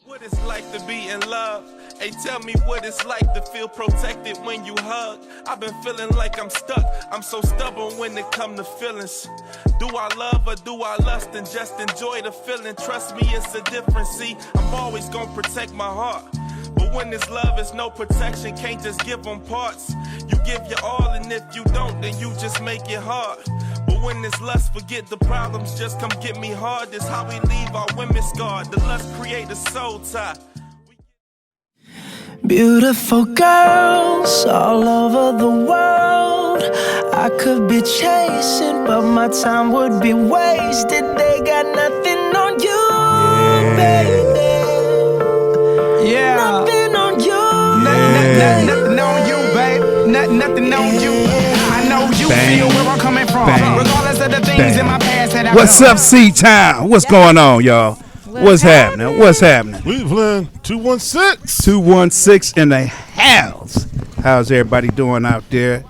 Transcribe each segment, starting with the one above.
What it's like to be in love. Hey, tell me what it's like to feel protected when you hug. I've been feeling like I'm stuck. I'm so stubborn when it come to feelings. Do I love or do I lust and just enjoy the feeling? Trust me, it's a difference. See, I'm always gonna protect my heart. But when this love is no protection, can't just give them parts. You give your all, and if you don't, then you just make it hard. But when this lust, forget the problems, just come get me hard. This how we leave our women scarred. The lust create a soul tie. Beautiful girls all over the world. I could be chasing, but my time would be wasted. They got nothing on you, baby. Yeah. Nothing on you. Nothing on you, babe. Nothing on you. I know you feel where I'm coming from. Regardless of the things in my past that I've What's up, C-Town? What's going on, y'all? What's happening? What's happening? Cleveland 216. 216 in the house. How's everybody doing out there?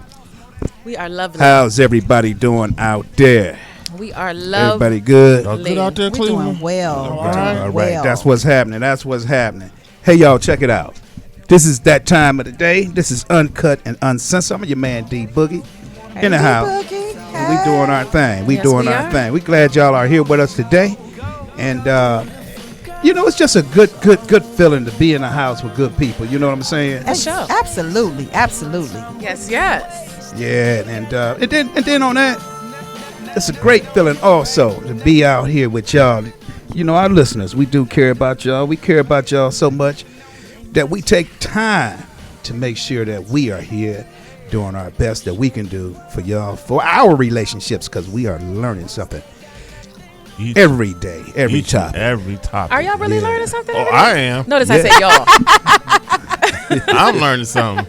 We are lovely. How's everybody doing out there? We are lovely. Everybody good? Y'all good out there, We're Cleveland? doing well. All right. Well. That's what's happening. That's what's happening. Hey, y'all, check it out. This is that time of the day. This is Uncut and Uncensored. I'm your man, D Boogie, in the house. Boogie. We doing our thing. We Yes, doing we our are. thing. We glad y'all are here with us today. And, you know, it's just a good feeling to be in a house with good people. You know what I'm saying? For sure. Absolutely. Yes, yes. Yeah, and then on that, it's a great feeling also to be out here with y'all. You know, our listeners, we do care about y'all. We care about y'all so much that we take time to make sure that we are here doing our best that we can do for y'all, for our relationships, because we are learning something every day, every topic. Every topic. Are y'all really learning something? Oh, I am. Notice I said y'all. I'm learning something.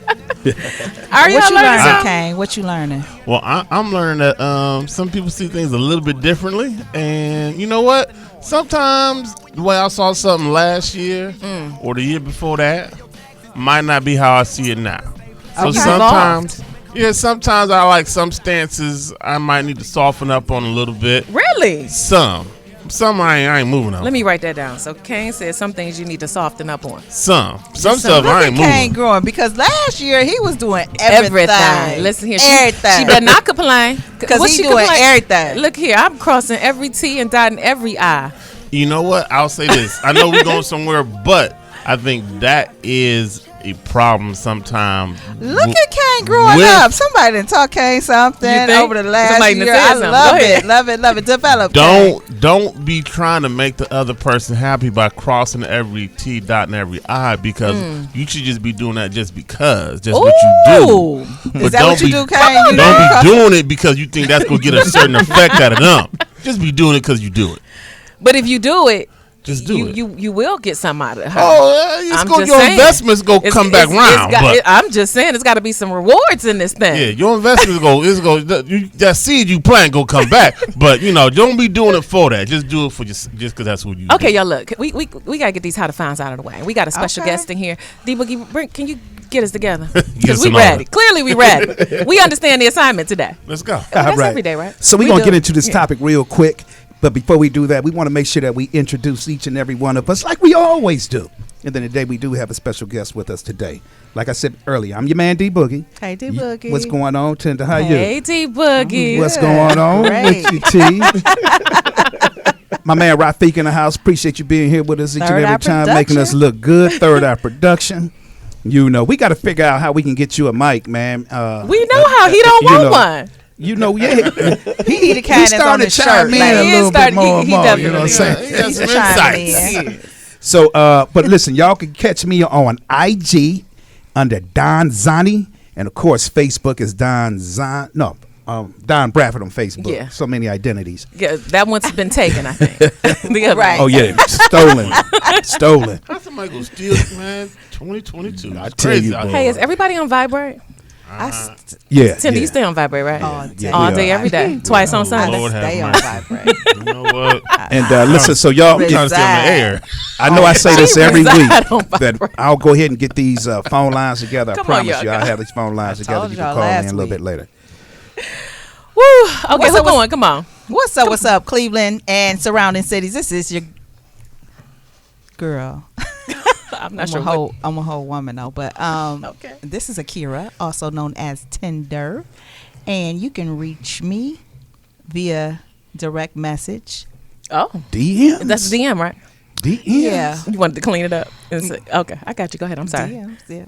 Are y'all What you learning learning, something? Kane? What you learning? Well, I'm learning that some people see things a little bit differently. And you know what? Sometimes the way I saw something last year or the year before that might not be how I see it now. So Okay. sometimes I like some stances I might need to soften up on a little bit. Really? Some I ain't moving on. Let me write that down. So Kane said some things you need to soften up on. Some stuff Look I at ain't Kane moving. growing, because last year he was doing everything. Listen here. Everything. She better not complain. Because What he she doing complain? everything. Look here. I'm crossing every T and dotting every I. You know what? I'll say this. I know we're going somewhere, but I think that is a problem sometimes. Look at Kane growing up. Somebody done taught Kane something You think? over the last Somebody done year. said I something. love Go ahead. it. Love it. Develop. Kane. Don't be trying to make the other person happy by crossing every T, dotting every I, because you should just be doing that just because. Just what you do. But Is that what you do, Kane? You Don't be doing it because you think that's going to get a certain effect out of them. Just be doing it because you do it. But if you do it, Just do it. You will get some out of her. Your investments go come back round. I'm just saying, it's got to be some rewards in this thing. Yeah, your investments that seed you plant go come back. But don't be doing it for that. Just do it for just because that's what you. Okay, do. y'all look. We gotta get these how to finds out of the way. We got a special guest in here. D Boogie, can you get us together? Because we ready. Clearly, we ready. We understand the assignment today. Let's go. That's every day, right? So we're going to get into this topic real quick. But before we do that, we want to make sure that we introduce each and every one of us like we always do. And then today we do have a special guest with us today. Like I said earlier, I'm your man D Boogie. Hey, D Boogie. What's going on, Tinder? How you? Hey, D Boogie. What's going on with you, T? My man Rafiq in the house. Appreciate you being here with us each and Third every Eye time, making us look good. Third Eye Production. You know, we got to figure out how we can get you a mic, man. We know how he don't want one. You know, yeah, He the kind that's on starting the to chime shirt. in Like, a little bit more and he more. definitely You know what I'm saying? He has some chiming insights. in. So, but listen, y'all can catch me on IG under Don Zani, and of course, Facebook is Don Bradford on Facebook. Yeah. So many identities. Yeah, that one's been taken, I think. The other Right. Oh yeah, stolen. How somebody go steal it, man? 2022. I It's tell crazy you, out boy. here. Hey, is everybody on Vibrate? Yeah, Tinder, yeah. you stay on Vibrate, right? Yeah, All we day, are. every day. Twice on Oh, Sunday. Lord have Stay on mercy. Vibrate. You know what? And listen, so y'all, I'm trying to stay on the air. I know I say this She every week reside on that Vibrate. I'll go ahead and get these phone lines together. I Come on, promise y'all. you, I'll have these phone lines together. told You can y'all call in last a little week. bit later. Woo. Okay, What's who's up, going? Come on. What's up, Cleveland and surrounding cities? This is your girl. I'm not sure. I'm a whole woman though, but Okay. This is Akira, also known as Tinder, and you can reach me via direct message. Oh, DM. that's DM, right? DM. Yeah, You wanted to clean it up. And say, okay, I got you. Go ahead. I'm sorry. DMs, yeah.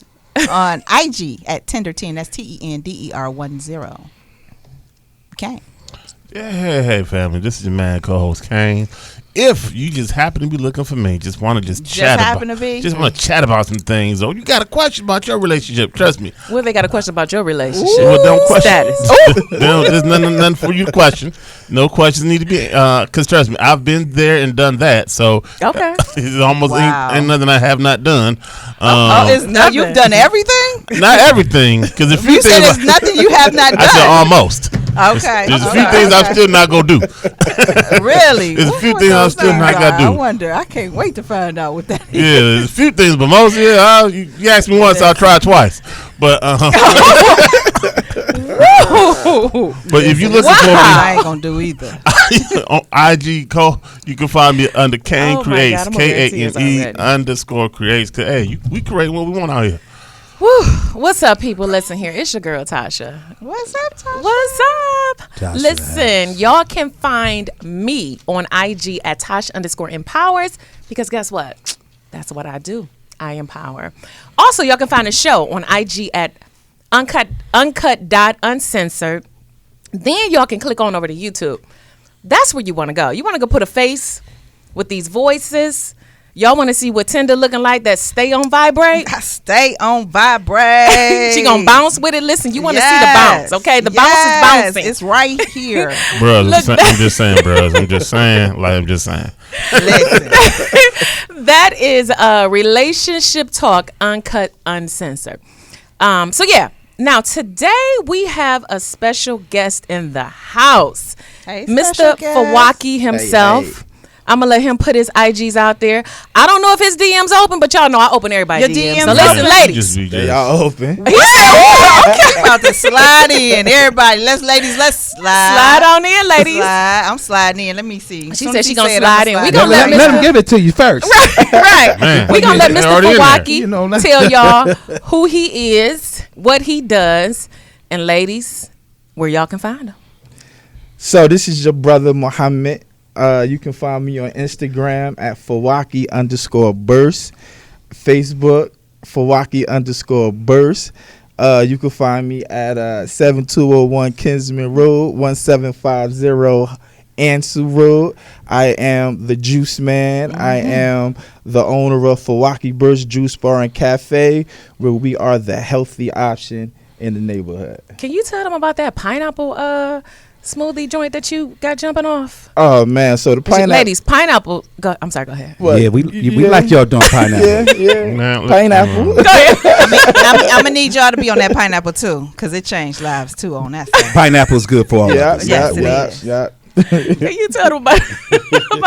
On IG at Tender10. That's TENDER10. Okay. Yeah, hey, family. This is your man, co-host Kane. If you just happen to be looking for me, just want to just chat happen about, to be? just want to chat about some things, or you got a question about your relationship, trust me. Well, they got a question about your relationship. Well, don't question. Status. There's nothing for you to question. No questions need to be, because trust me, I've been there and done that. So Okay. it's almost Wow. ain't nothing I have not done. It's nothing. you've done everything? Not everything, because if You said there's nothing you have not I said done. almost. Okay. There's a few things I'm still not gonna do. Really? There's a What few was things I'm those still not things? gonna do. I wonder. I can't wait to find out what that is. Yeah, there's a few things, but most, you ask me once, I'll try twice. But but if you listen I ain't gonna do either. for me on IG, you can find me under Kane Oh my Creates, God, I'm over in tears KANE_creates. Hey, we create what we want out here. Whew. What's up, people? Listen here. It's your girl, Tasha. What's up, Tasha? What's up? Tasha Listen, y'all can find me on IG at Tosh_empowers because guess what? That's what I do. I empower. Also, y'all can find the show on IG at uncut.uncensored. Then y'all can click on over to YouTube. That's where you want to go. You want to go put a face with these voices. Y'all want to see what Tinder looking like that stay on vibrate? I stay on vibrate. She gonna bounce with it. Listen, you want to see the Yes. bounce, okay? The bounce is bouncing. It's right here. Bro, Look, I'm just saying, bro. I'm just saying. Listen. That is relationship talk, uncut, uncensored. So yeah. Now today we have a special guest in the house, Hey, Mr. special guest. Fawaki himself. Hey. I'm gonna let him put his IGs out there. I don't know if his DMs open, but y'all know I open everybody's Your DMs. DMs So listen, open? ladies. They all open. He said, "Ooh, okay. About to slide in. Everybody, let's slide. Slide on in, ladies." Slide. I'm sliding in. Let me see. She said she gonna slide in. We gonna Let, let let Mr. him give it to you first. right. Man. We gonna let They're Mr. already in there. Fawaki You know, let- tell y'all who he is, what he does, and ladies, where y'all can find him. So this is your brother Muhammad. You can find me on Instagram at Fawaki_burst, Facebook Fawaki_burst. You can find me at 7201 Kinsman Road, 1750 Ansu Road. I am the juice man. I am the owner of Fawaki Burst Juice Bar and Cafe, where we are the healthy option in the neighborhood. Can you tell them about that pineapple smoothie joint that you got jumping off? Oh man, so the pineapple. Ladies, pineapple. I'm sorry. Go ahead. What? Yeah, we like y'all doing pineapple. Yeah. Man, Pineapple. Go ahead. I'm gonna need y'all to be on that pineapple too, cause it changed lives too on that side. Pineapple's good for all Yeah, of us. Yes, it is. yeah. Can you tell them about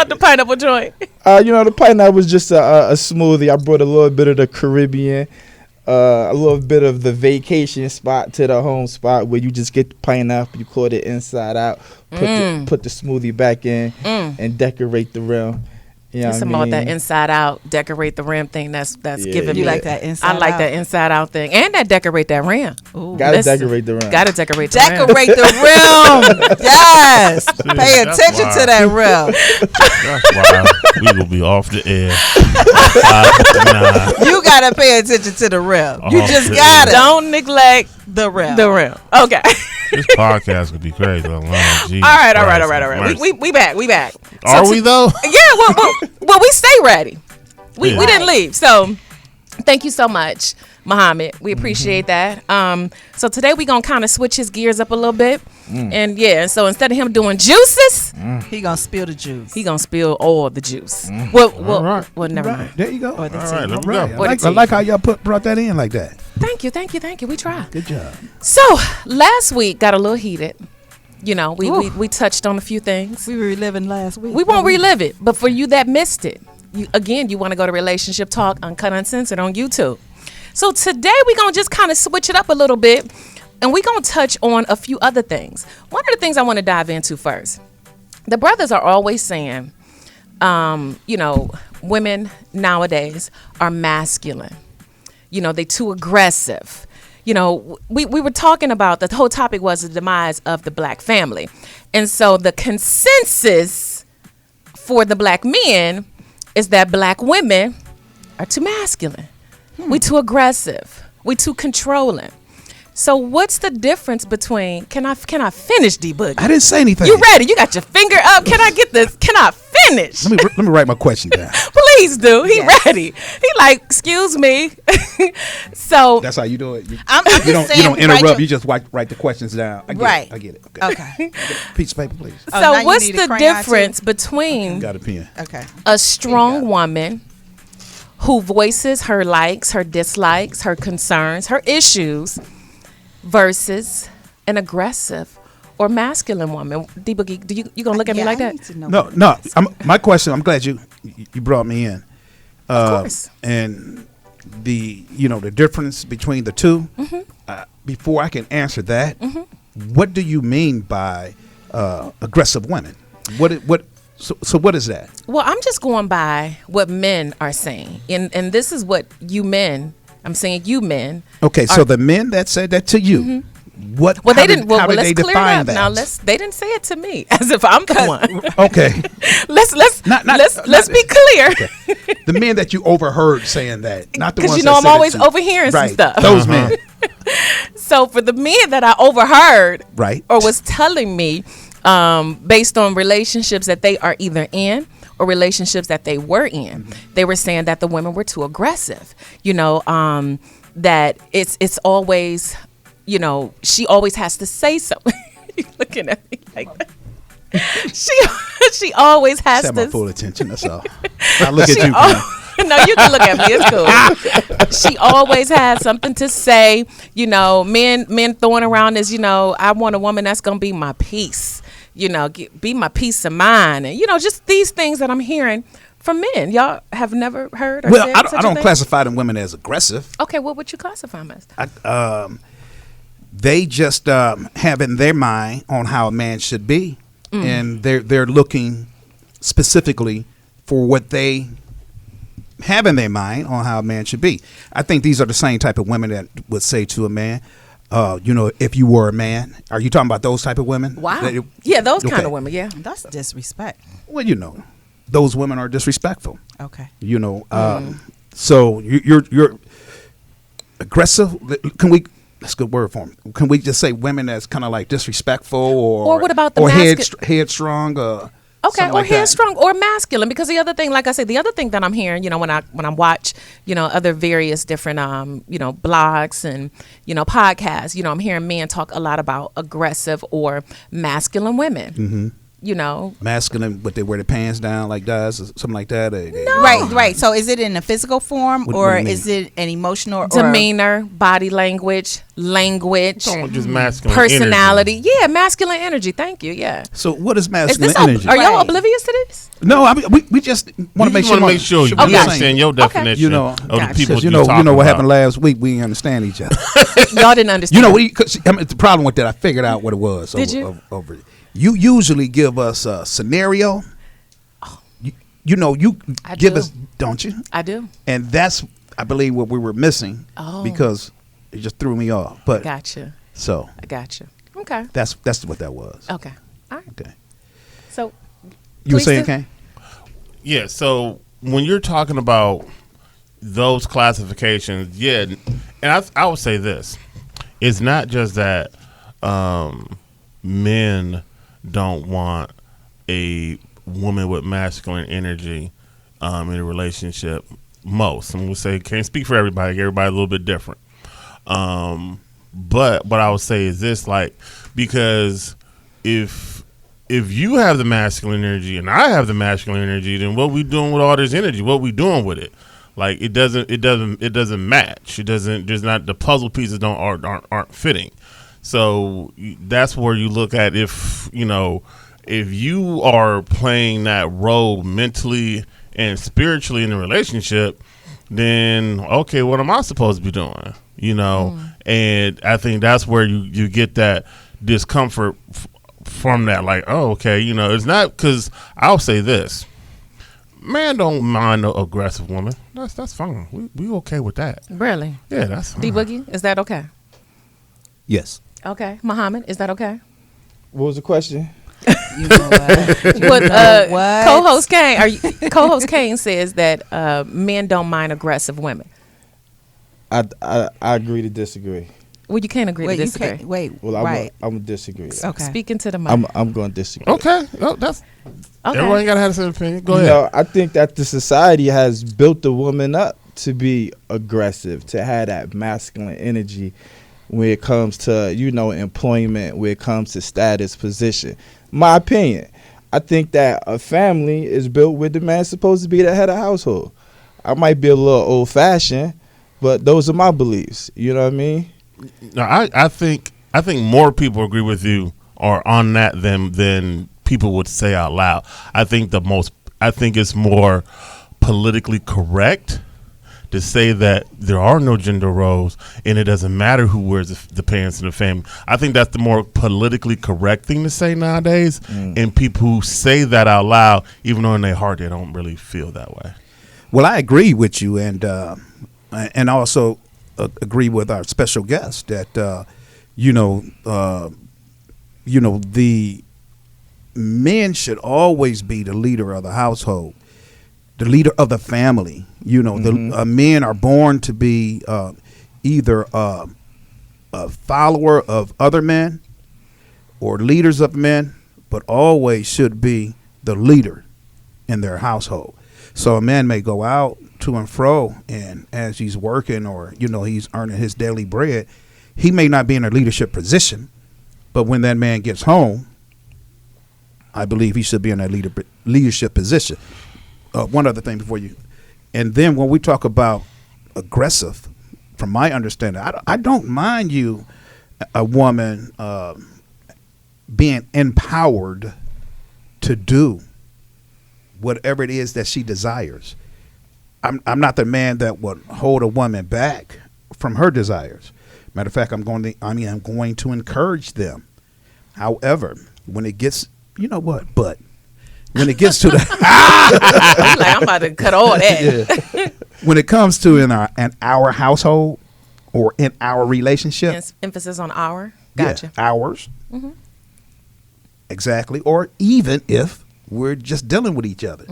the pineapple joint? The pineapple was just a smoothie. I brought a little bit of the Caribbean, a little bit of the vacation spot to the home spot where you just get the pineapple, you cut it inside out, put the smoothie back in, and decorate the rim. You know It's what I about that mean? inside out, decorate the rim thing. That's Yeah, giving You me. like that inside I like out? that inside out thing, and that decorate that rim. Ooh. Gotta Listen, decorate the rim. Gotta decorate the rim. Decorate the rim. Yes. Pay That's attention wild. to that rim. That's why we will be off the air. Nah. You gotta pay attention to the rim. You Off just the gotta. Don't neglect The rim. the rim. Okay. This podcast could be crazy. All All right. We back. Are So we though? Yeah. Well, we stay ready. We Yeah. didn't leave. So thank you so much, Muhammad. We appreciate that. So today we gonna kind of switch his gears up a little bit, and so instead of him doing juices, He gonna spill the juice. he gonna spill all the juice. Well, right. never mind. There you go. Or the All tea. right, let me Right. go. What I a tea. like how y'all brought that in like that. Thank you. We try. Good job. So last week got a little heated. We touched on a few things. We were reliving last week. We won't relive it, but for you that missed it, you want to go to Relationship Talk Uncut Uncensored on YouTube. So today we're going to just kind of switch it up a little bit, and we're going to touch on a few other things. One of the things I want to dive into first, the brothers are always saying, women nowadays are masculine. They too aggressive. We were talking about, the whole topic was the demise of the black family. And so the consensus for the black men is that black women are too masculine. We too aggressive. We too controlling. So what's the difference between, can I finish, D Boogie? I didn't say anything. You ready? You got your finger up. Can I get this? Can I finish? Let me write my question down. Please do. He ready. He like, excuse me. So that's how you do it. I'm just you don't saying, interrupt. You just write the questions down. I get it. Okay. Piece of paper, please. So what's the difference between got a pen? Okay. A strong woman who voices her likes, her dislikes, her concerns, her issues, versus an aggressive or masculine woman? D Boogie, you gonna look at me like that? No. My question. I'm glad you brought me in. Of course. And the difference between the two. Before I can answer that, what do you mean by aggressive women? So what is that? Well, I'm just going by what men are saying, and this is what you men. I'm saying you men. Okay, so the men that said that to you, what? Well, they didn't. Well, how did let's they clear it define up. that? Now they didn't say it to me as if I'm the one. Okay. let's be clear. Okay. The men that you overheard saying that, not the ones. Because that I'm said always it to you. overhearing some Right. stuff. Those men. So for the men that I overheard, Right. or was telling me, based on relationships that they are either in or relationships that they were in, they were saying that the women were too aggressive. That it's always, she always has to say something. You're looking at me like that. She always has Have to. my full attention. That's all. I look at you. No, you can look at me. It's cool. She always has something to say. Men throwing around this. I want a woman that's gonna be my peace. Be my peace of mind, and just these things that I'm hearing from men. Y'all have never heard. Or Well, said I such a don't thing? classify them women as aggressive. Okay, what would you classify them as? They just have in their mind on how a man should be, and they're looking specifically for what they have in their mind on how a man should be. I think these are the same type of women that would say to a man, if you were a man. Are you talking about those type of women? Wow. Yeah, those kind Okay. of women. Yeah. That's disrespect. Well, those women are disrespectful. Okay. So you're aggressive. Can we? That's a good word for them. Can we just say women that's kind of like disrespectful, or what about the headstrong? Okay, or like that? headstrong or masculine, because the other thing, like I said, the other thing that I'm hearing, when I watch, other various different, blogs and, podcasts, I'm hearing men talk a lot about aggressive or masculine women. Mm-hmm. Masculine, but they wear their pants down like does or something like that. No. Right. So is it in a physical form, What or do you mean? is it an emotional Demeanor, body language, Just masculine personality. energy. Yeah, masculine energy. Thank you. Yeah. So what is Is masculine this energy? are y'all Right. oblivious to this? No, I mean we just want to make sure. you Okay. understand your definition of the Gotcha. people Because you you know what happened about. last week. We didn't understand each other. Y'all didn't understand. The problem with that, I figured out what it was. Did you? Over it. You usually give us a scenario. You I give do. us, don't you? I do. And that's, I believe, what we were missing because it just threw me off. But Gotcha. so I gotcha. Okay. that's what that was. Okay. All right. Okay. So You were please saying, do. Kane? Yeah, so when you're talking about those classifications, yeah, and I would say this. It's not just that men don't want a woman with masculine energy in a relationship. Most, I'm going to say, can't speak for everybody. Everybody's a little bit different. But what I would say is this, because if you have the masculine energy and I have the masculine energy, then what we doing with all this energy? What we doing with it? It doesn't match. The puzzle pieces aren't fitting. So that's where you look at if you are playing that role mentally and spiritually in a relationship, then okay, what am I supposed to be doing? And I think that's where you get that discomfort from that. Okay, it's not, because I'll say this. Man don't mind no aggressive woman. That's fine. We okay with that. Really? Yeah, that's fine. D Boogie, is that okay? Yes. Okay. Muhammad, is that okay? What was the question? You know what? What, What? co-host Kane says that men don't mind aggressive women. I agree to disagree. Well, you can't agree Wait, to you disagree. can't. Wait. Well, I'm right. gonna disagree. Okay. Speaking to the mic. I'm going to disagree. Okay. Oh, that's Okay. everyone ain't gotta have the same opinion. Go You ahead. know, I think that the society has built the woman up to be aggressive, to have that masculine energy when it comes to, employment, when it comes to status, position. My opinion. I think that a family is built with the man supposed to be the head of household. I might be a little old fashioned, but those are my beliefs. You know what I mean? No, I think more people agree with you or on that than people would say out loud. I think it's more politically correct to say that there are no gender roles and it doesn't matter who wears the pants in the family. I think that's the more politically correct thing to say nowadays. And people who say that out loud, even though in their heart they don't really feel that way. Well, I agree with you, and also agree with our special guest that the men should always be the leader of the household, the leader of the family. The men are born to be either a follower of other men or leaders of men, but always should be the leader in their household. So a man may go out to and fro, and as he's working or he's earning his daily bread, he may not be in a leadership position, but when that man gets home, I believe he should be in a leadership position. One other thing before you, and then when we talk about aggressive, from my understanding, I don't mind a woman being empowered to do whatever it is that she desires. I'm not the man that would hold a woman back from her desires. Matter of fact, I'm going to encourage them. However, when it gets, when it gets to the, I'm about to cut all that. when it comes to in our household or in our relationship, Yes, emphasis on our. Gotcha. yeah, ours, exactly, or even if we're just dealing with each other.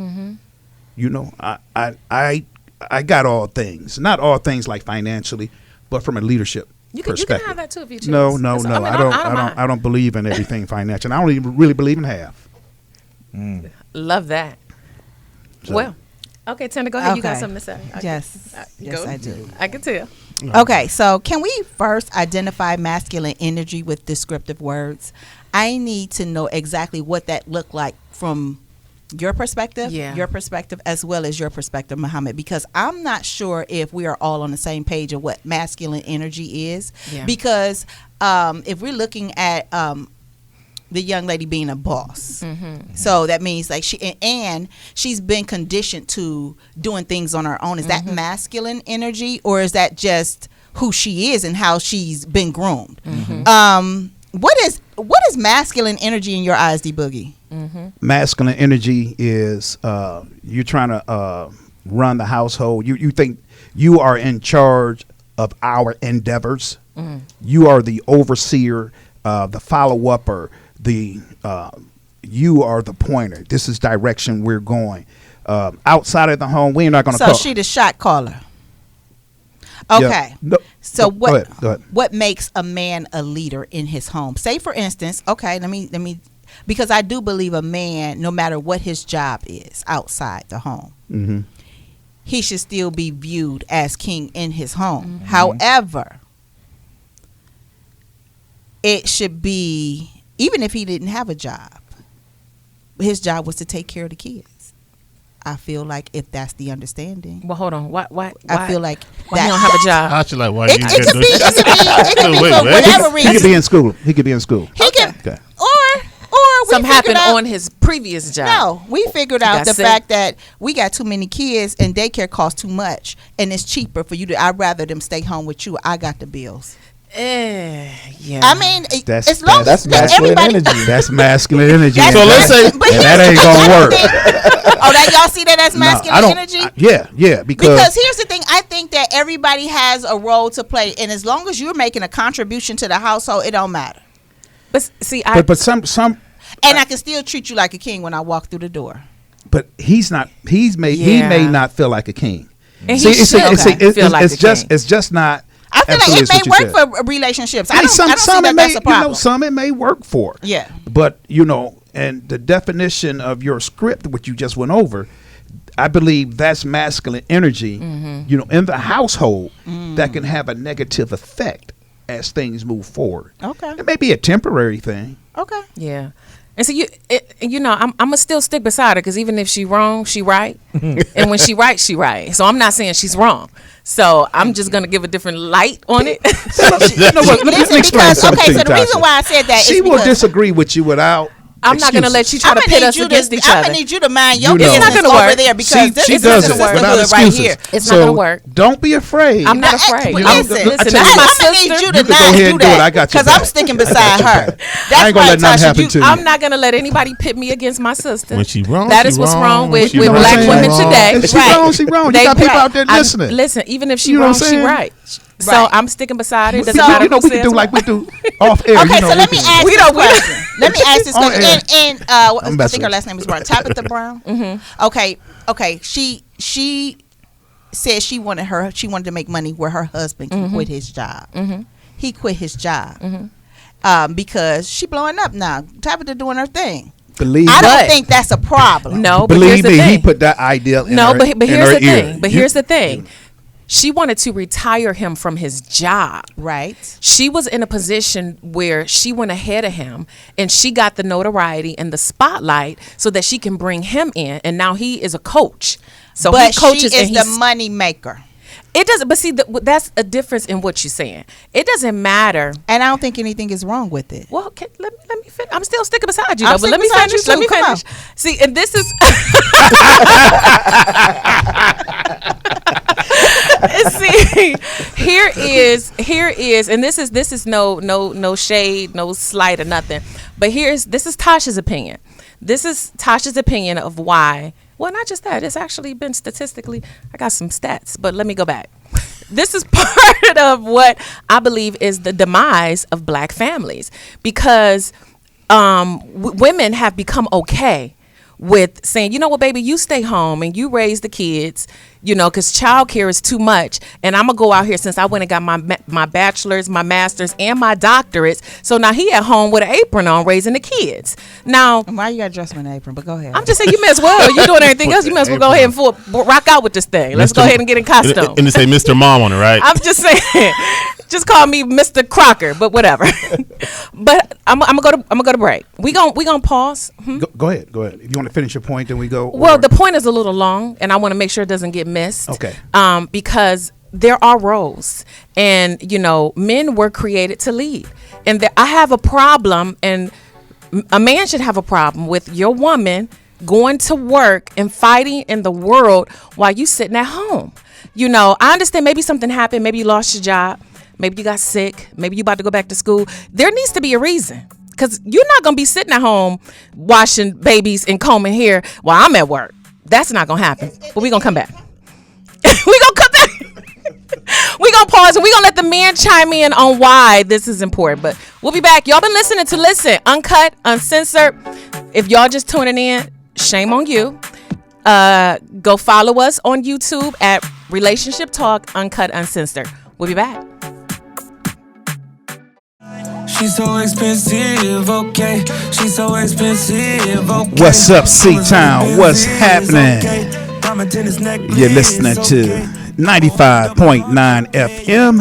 I got all things, not all things like financially, but from a leadership perspective. You can have that too if you choose. No. Mind. I don't believe in everything financial. I don't even really believe in half. Love that. So. Well, okay, Tender, go ahead. You got Okay. something to say? Yes. Yes, Go. I do. I can tell. Okay, so can we first identify masculine energy with descriptive words? I need to know exactly what that looked like from your perspective, your perspective, as well as your perspective, Muhammad, because I'm not sure if we are all on the same page of what masculine energy is. Yeah. Because if we're looking at the young lady being a boss, so that means like she's been conditioned to doing things on her own. Is that masculine energy, or is that just who she is and how she's been groomed? What is masculine energy in your eyes, D Boogie? Masculine energy is you're trying to run the household. You think you are in charge of our endeavors. You are the overseer, the follow-upper, you are the pointer. This is direction we're going. Outside of the home, we're not going to So she the shot caller. Okay. Yeah. No, So go ahead. what makes a man a leader in his home? Say for instance, okay, let me because I do believe a man, no matter what his job is outside the home, he should still be viewed as king in his home. However, it should be, even if he didn't have a job, his job was to take care of the kids. I feel like if that's the understanding. Well, hold on. Why I feel like why he don't have a job? I should like why It you could be for whatever He reason. could be in school. He could be in school. He can, Okay. or we Something figured happened out, on his previous job. No, we figured He out got the sick. fact that we got too many kids and daycare costs too much, and it's cheaper for you to. I'd rather them stay home with you. I got the bills. Yeah. I mean, That's- as long That's as masculine everybody. energy. That's masculine energy. So let's say- But and that ain't gonna work. Oh, that y'all see that as No, masculine I don't. energy? Yeah, Because here's the thing, I think that everybody has a role to play, and as long as you're making a contribution to the household, it don't matter. But see, I but some And I can still treat you like a king when I walk through the door. but he's not. He may Yeah. not feel like a king. and See, he should feel like it's a just king. it's just not. I feel absolutely like it what you may said. work for relationships. I Hey, don't see that it may, that's a problem. some it may work for. Yeah. But and the definition of your script, which you just went over, I believe that's masculine energy. In the household that can have a negative effect as things move forward. Okay. It may be a temporary thing. Okay. Yeah. And so I'm gonna still stick beside her because even if she wrong, she right, and when she right, she right. So I'm not saying she's wrong. So I'm just gonna give a different light on it. You know what? Let me Listen, explain because something to so you, the reason Tasha. why I said that She is will because disagree with you without. I'm not gonna let you try to pit us against each I'm other. gonna need you to mind your You know. business It's not gonna over work. there because this she is does the it without sisterhood right excuses. here. It's so not gonna work. Don't be afraid. I'm not afraid. Listen, Listen, I tell that's you my what. I'm gonna need sister. you to You can go not ahead do and do it. I that got your because I'm back. sticking I got beside your her. back. That's I ain't gonna right, let nothing Tasha. happen to you. I'm not gonna let anybody pit me against my sister. When she wrong, that she is what's wrong. wrong When with she wrong, black she women wrong. today. If she Right. wrong, she wrong. You They got people right. out there listening. Listen, even if she You know wrong, what I'm she saying? right. So Right. I'm sticking beside her. It doesn't So- matter we who can says do like we what. do off air. Okay, so let me ask We this don't- question. Let me ask this On question. air. And I'm I messing think her with last name is Brown. Tabitha Brown. Okay. She said she wanted to make money where her husband can quit his job. He quit his job because she blowing up now. Tabitha doing her thing. Believe I don't But- think that's a problem. No, but here's Believe the me, thing. he put that idea in No, her, but in here's her the ear. thing. But here's the thing. She wanted to retire him from his job. Right. She was in a position where she went ahead of him and she got the notoriety and the spotlight so that she can bring him in. And now he is a coach. So But he coaches she and is the he's money maker. it doesn't. But see, that's a difference in what you're saying. It doesn't matter. And I don't think anything is wrong with it. Well, let me finish. I'm still sticking beside you, I'm though. But let me sticking beside finish. you Let me too. Come finish. See, and this is. See, here is, and this is no shade, no slight or nothing. But this is Tasha's opinion. This is Tasha's opinion of why. Well, not just that. It's actually been statistically. I got some stats, but let me go back. This is part of what I believe is the demise of black families because women have become okay with saying, you know what, baby, you stay home and you raise the kids, because childcare is too much. And I'm going to go out here since I went and got my bachelor's, my master's, and my doctorates. So now he at home with an apron on raising the kids. Now, Why you got dressed with an apron? But go ahead. I'm just saying you may as well. You doing everything else. You may as well go ahead and rock out with this thing. Let's go ahead and get in costume. And to say Mr. Mom on it, right? I'm just saying, just call me Mr. Crocker, but whatever. But I'm gonna go to break. We gonna pause. Go ahead. If you want to finish your point, then we go. Well, the point is a little long, and I want to make sure it doesn't get missed. Okay. Because there are roles, and men were created to lead, and I have a problem, and a man should have a problem with your woman going to work and fighting in the world while you sitting at home. I understand maybe something happened, maybe you lost your job, maybe you got sick, maybe you about to go back to school. There needs to be a reason. Because you're not going to be sitting at home washing babies and combing hair while I'm at work. That's not going to happen. But we're going to come back. We're going to come back. We're going to pause and we're going to let the men chime in on why this is important. But we'll be back. Y'all been listening to Listen, Uncut, Uncensored. If y'all just tuning in, shame on you. Go follow us on YouTube at Relationship Talk, Uncut, Uncensored. We'll be back. She's so expensive, okay. She's so expensive, okay. What's up, C-Town? What's happening? You're listening to 95.9 FM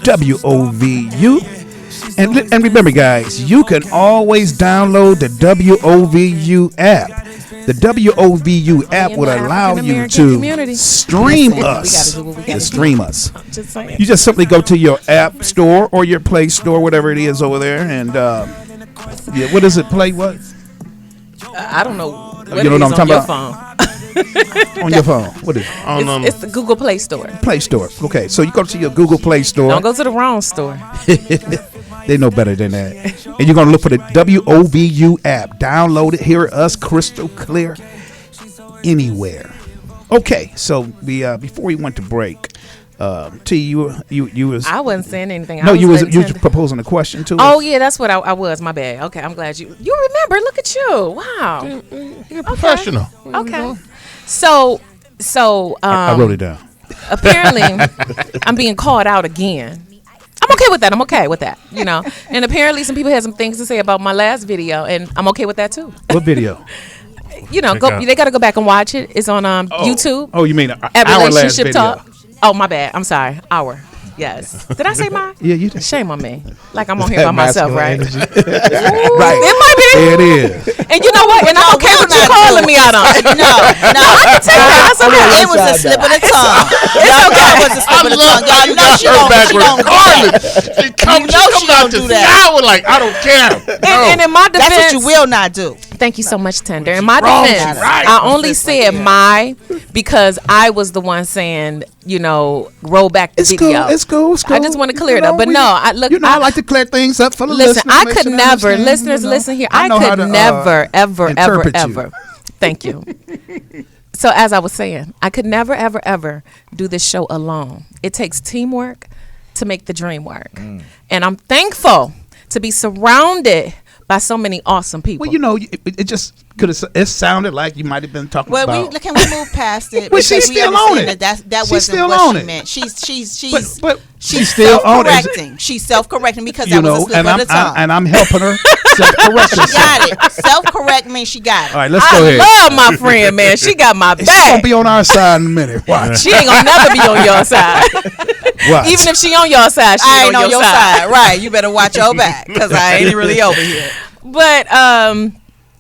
WOVU. And remember, guys, you can always download the WOVU app. The WOVU app would allow you to stream us. Just saying. You just simply go to your app store or your Play Store, whatever it is over there, and what does it play? What? I don't know. You know what I'm talking about? On your phone. What is it? It's the Google Play Store. Play Store. Okay, so you go to your Google Play Store. Don't go to the wrong store. They know better than that. And you're going to look for the WOVU app. Download it. Hear us crystal clear anywhere. Okay, so before we went to break, T, you was. I wasn't saying anything. No, you was proposing a question too. Oh yeah, that's what I was. My bad. Okay, I'm glad you remember. Look at you. Wow, you're professional. Okay, so I wrote it down. Apparently, I'm being called out again. I'm okay with that. You know, and apparently some people had some things to say about my last video, and I'm okay with that too. What video? You know, they got to go back and watch it. It's on YouTube. Oh, you mean at our Relationship last Talk? video. Oh, my bad. I'm sorry. Yes. Did I say mine? Yeah, you did. Shame on me. Like I'm on here by myself, right? Right. It might be. It is. And you know what? And I'm okay with you calling me out on it. No, I can take that. That's okay. It was a slip of the tongue. It's okay. It was a slip of the tongue. Y'all know she don't do that. She comes out to shower like, I don't care. And in my defense, that's what you will not do. Thank you so much, Tender. In my defense, I only said because I was the one saying, you know, roll back the video. It's cool. I just want to clear it up. But no, I like to clear things up for the listeners. Listen, I could never, listeners, listen here. I could never, ever. Thank you. So as I was saying, I could never, ever do this show alone. It takes teamwork to make the dream work. And I'm thankful to be surrounded by so many awesome people. Well, you know, it just could have. It sounded like you might have been talking about. Well, can we move past it? Well, she's still on it. That wasn't what she meant. She's still on self-correcting. She's self-correcting because that was a slip of the tongue. And I'm helping her self-correct herself. She got it. Self-correct means she got it. All right, let's go ahead. I love my friend, man. She got my back. She's gonna be on our side in a minute. Watch. She ain't gonna never be on your side. Watch. Even if she on your side, she ain't on your side. Right. You better watch your back because I ain't really over here. But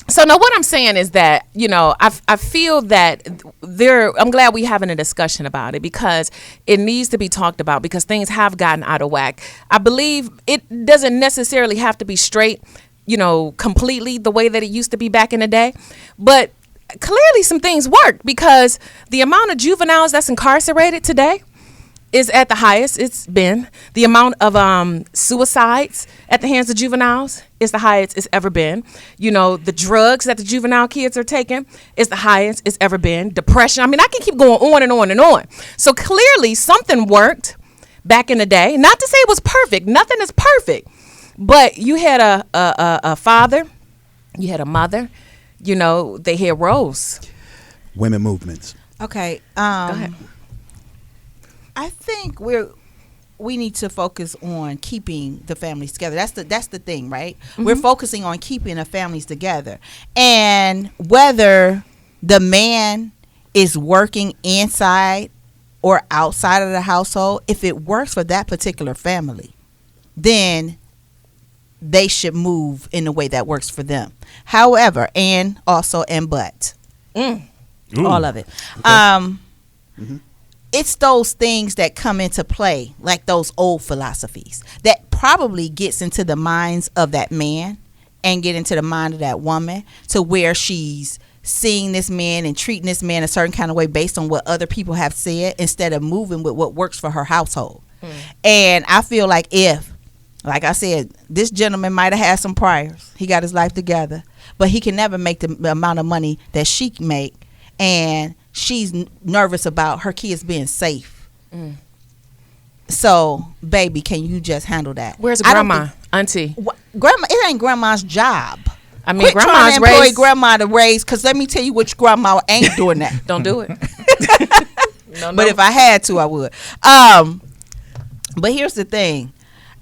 so now what I'm saying is that, you know, I feel that I'm glad we're having a discussion about it because it needs to be talked about because things have gotten out of whack. I believe it doesn't necessarily have to be straight, you know, completely the way that it used to be back in the day. But clearly some things work because the amount of juveniles that's incarcerated today is at the highest it's been. The amount of suicides at the hands of juveniles is the highest it's ever been. You know, the drugs that the juvenile kids are taking is the highest it's ever been. Depression. I mean, I can keep going on and on and on. So clearly something worked back in the day. Not to say it was perfect. Nothing is perfect. But you had a father, you had a mother, you know, they had roles. Women movements. Okay. Go ahead. I think we need to focus on keeping the families together. That's the thing, right? Mm-hmm. We're focusing on keeping the families together. And whether the man is working inside or outside of the household, if it works for that particular family, then they should move in the way that works for them. However, all of it. Okay. It's those things that come into play, like those old philosophies, that probably gets into the minds of that man and get into the mind of that woman to where she's seeing this man and treating this man a certain kind of way based on what other people have said instead of moving with what works for her household. And I feel like like I said, this gentleman might have had some priors. He got his life together, but he can never make the amount of money that she can make. And she's nervous about her kids being safe. So, baby, can you just handle that? Where's grandma, auntie? Grandma, it ain't grandma's job. I mean, Quit grandma's trying to employ grandma to raise, because let me tell you which grandma ain't doing that. Don't do it. No. But if I had to, I would. But here's the thing.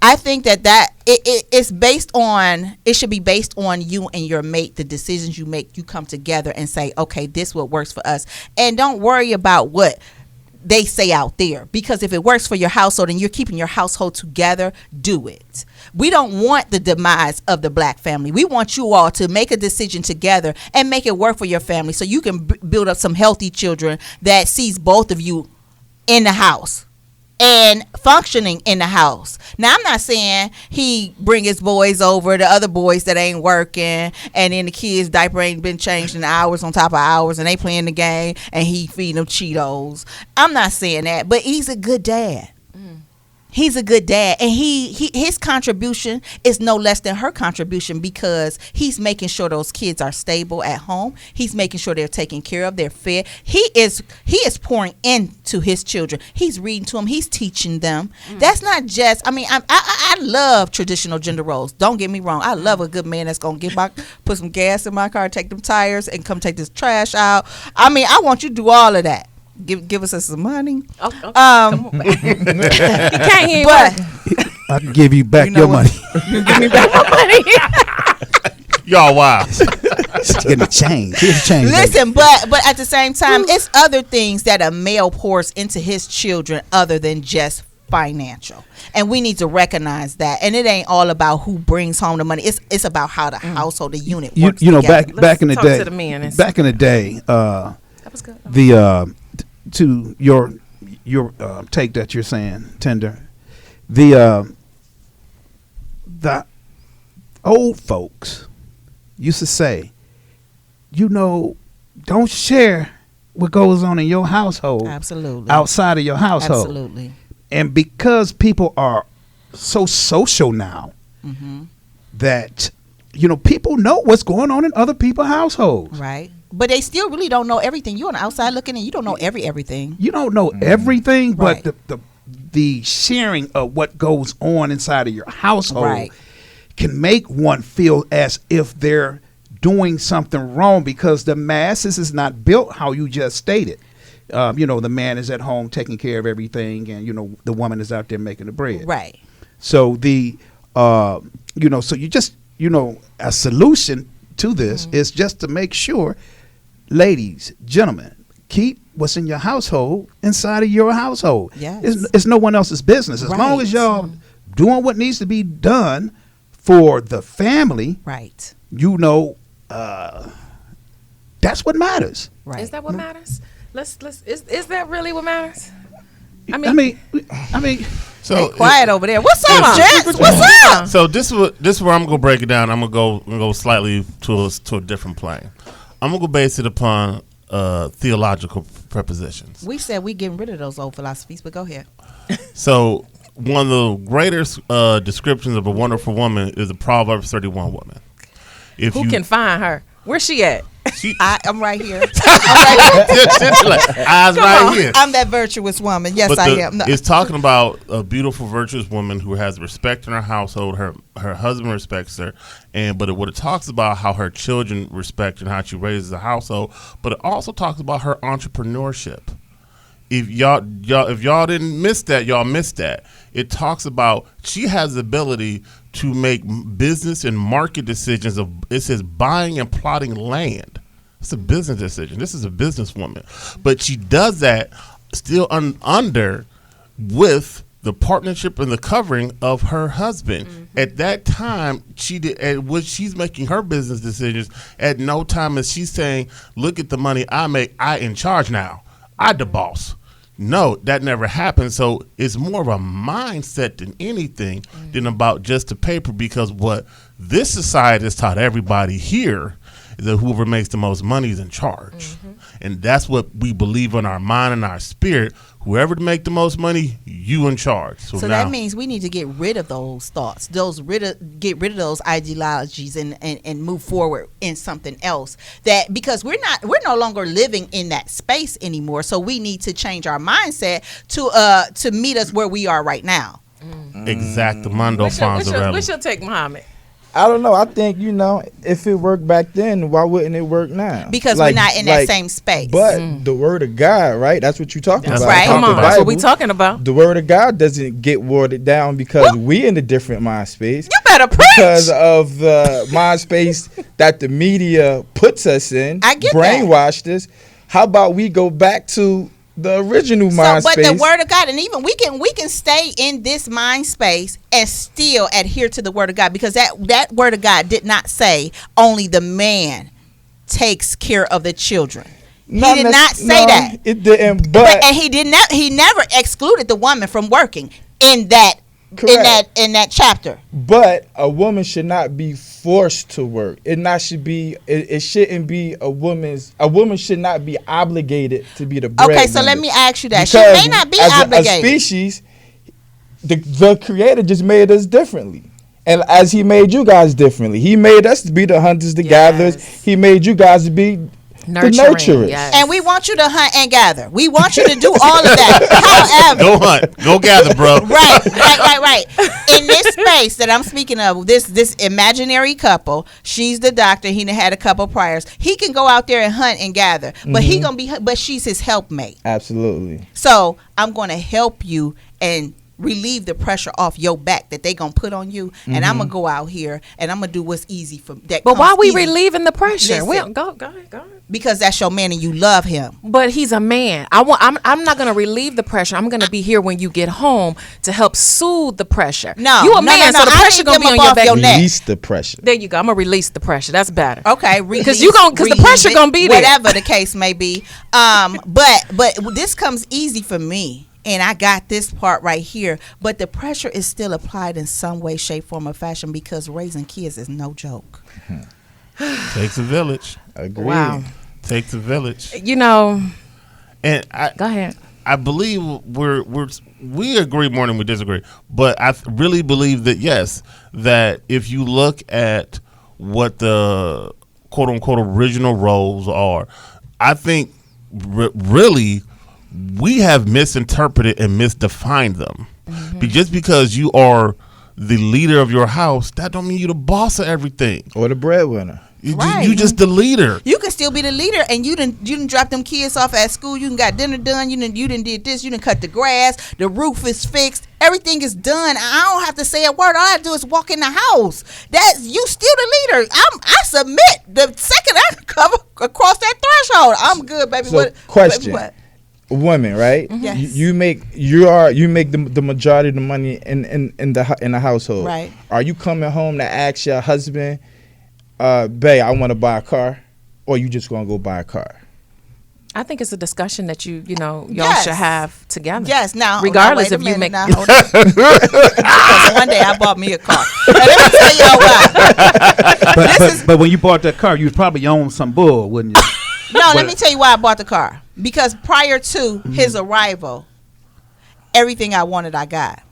I think that it's based on, it should be based on you and your mate, the decisions you make. You come together and say, okay, this what works for us. And don't worry about what they say out there, because if it works for your household and you're keeping your household together, do it. We don't want the demise of the black family. We want you all to make a decision together and make it work for your family so you can build up some healthy children that sees both of you in the house and functioning in the house. Now, I'm not saying he bring his boys over, the other boys that ain't working, and then the kids' diaper ain't been changed in hours on top of hours, and they playing the game, and he feeding them Cheetos. I'm not saying that, but he's a good dad. He's a good dad, and his contribution is no less than her contribution, because he's making sure those kids are stable at home. He's making sure they're taken care of, they're fed. He is pouring into his children. He's reading to them. He's teaching them. That's not just. I mean, I love traditional gender roles. Don't get me wrong. I love a good man that's gonna put some gas in my car, take them tires, and come take this trash out. I mean, I want you to do all of that. Give us some money. Oh, come on back. He can't hear, but I can give you back your money. you give me back my money. Y'all wow. Just getting a change. Here's a change. Listen, but at the same time, it's other things that a male pours into his children other than just financial, and we need to recognize that. And it ain't all about who brings home the money. It's about how the household, the unit works. You know, together. back in the talk day. to the men. Back in the day, That was good. To your take that you're saying, Tender, the old folks used to say, don't share what goes on in your household. Absolutely. Outside of your household. Absolutely. And because people are so social now, that people know what's going on in other people's households. Right. But they still really don't know everything. You're on the outside looking, and you don't know everything. You don't know everything, Right. but the sharing of what goes on inside of your household Right. can make one feel as if they're doing something wrong, because the masses is not built how you just stated. The man is at home taking care of everything, and the woman is out there making the bread. Right. So so you just a solution to this is just to make sure, ladies, gentlemen, keep what's in your household inside of your household. Yes. It's no one else's business. As long as y'all doing what needs to be done for the family, Right. That's what matters. Right. Is that what matters? Is that really what matters? I mean, So Quiet over there. What's up, Jets? What's up? So this is where I'm gonna break it down. I'm gonna go slightly to a different plane. I'm gonna go base it upon theological prepositions. We said we getting rid of those old philosophies, but go ahead. So one of the greatest descriptions of a wonderful woman is the Proverbs 31 woman. Who can find her? Where's she at? I'm right here. Eyes right here. I'm that virtuous woman. Yes, I am. No. It's talking about a beautiful, virtuous woman who has respect in her household. Her husband respects her, but it talks about how her children respect and how she raises the household. But it also talks about her entrepreneurship. If y'all didn't miss that, y'all missed that. It talks about she has the ability to make business and market decisions. It says buying and plotting land. It's a business decision. This is a businesswoman, but she does that still under with the partnership and the covering of her husband. At that time, she's making her business decisions. At no time is she saying, "Look at the money I make. I in charge now. I the boss." No, that never happened. So it's more of a mindset than anything than about just the paper, because what this society has taught everybody here is that whoever makes the most money is in charge. And that's what we believe in our mind and our spirit. Whoever to make the most money, you in charge. So now, that means we need to get rid of those thoughts, get rid of those ideologies, and move forward in something else. That because we're no longer living in that space anymore. So we need to change our mindset to meet us where we are right now. Exactamundo, Fonzarelli. What's your take, Muhammad? I don't know. I think, if it worked back then, why wouldn't it work now? Because we're not in that same space. But the word of God, right? That's what you're talking about. right. Come on, that's what we're talking about. The word of God doesn't get watered down because we in a different mind space. You better preach. Because of the mind space that the media puts us in, I get brainwashed us. How about we go back to the original mind but space? the word of God, and even we can stay in this mind space and still adhere to the word of God, because that word of God did not say only the man takes care of the children. He did not say that. It didn't. And he never excluded the woman from working in that. Correct. In that chapter. But a woman should not be forced to work. It shouldn't be a woman should not be obligated to be the breadwinner. Okay, so let me ask you that. Because she may not be as obligated. A species, the creator just made us differently. And as he made you guys differently. He made us to be the hunters, the gatherers. He made you guys to be the nurturers. Yes. And we want you to hunt and gather. We want you to do all of that. However, Go hunt. Go gather, bro. Right. In this space that I'm speaking of, this imaginary couple, she's the doctor. He had a couple priors. He can go out there and hunt and gather, but but she's his helpmate. Absolutely. So I'm going to help you and relieve the pressure off your back that they gonna put on you, and I'm gonna go out here and I'm gonna do what's easy for that. But why we relieving the pressure? Listen, Go ahead. Because that's your man and you love him. But he's a man. I'm not gonna relieve the pressure. I'm gonna be here when you get home to help soothe the pressure. No, you a man, so the pressure gonna be on your back. Release the pressure. There you go. I'm gonna release the pressure. That's better. Okay, because the pressure gonna be there, whatever the case may be. But this comes easy for me. And I got this part right here, but the pressure is still applied in some way, shape, form, or fashion because raising kids is no joke. Takes a village. Agreed. Wow. Takes a village. You know. And go ahead. I believe we agree more than we disagree, but I really believe that yes, that if you look at what the quote unquote original roles are, I think really. We have misinterpreted and misdefined them. Just because you are the leader of your house, that don't mean you're the boss of everything. Or the breadwinner. You just the leader. You can still be the leader, and you didn't drop them kids off at school. You done got dinner done. You done did this. You done cut the grass. The roof is fixed. Everything is done. I don't have to say a word. All I have to do is walk in the house. You still the leader. I submit. The second I come across that threshold, I'm good, baby. So, question. What? Women, right? Yes. You make the majority of the money in the household. Right. Are you coming home to ask your husband, babe, I want to buy a car, or you just gonna go buy a car? I think it's a discussion that y'all Yes. should have together. Yes. Now, regardless wait a if you minute make. now, hold on. Because one day I bought me a car. Now, let me tell y'all why. But when you bought that car, you was probably on some bull, wouldn't you? No, let me tell you why I bought the car. Because prior to his arrival, everything I wanted, I got.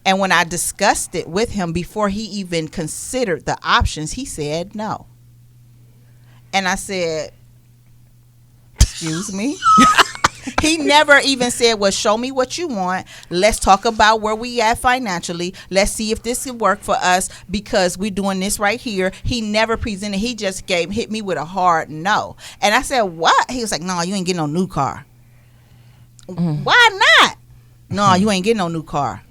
And when I discussed it with him before he even considered the options, he said no. And I said, excuse me? He never even said, well, show me what you want. Let's talk about where we at financially. Let's see if this can work for us because we're doing this right here. He never presented. He just hit me with a hard no. And I said, what? He was like, no, you ain't getting no new car. Why not? No, you ain't getting no new car.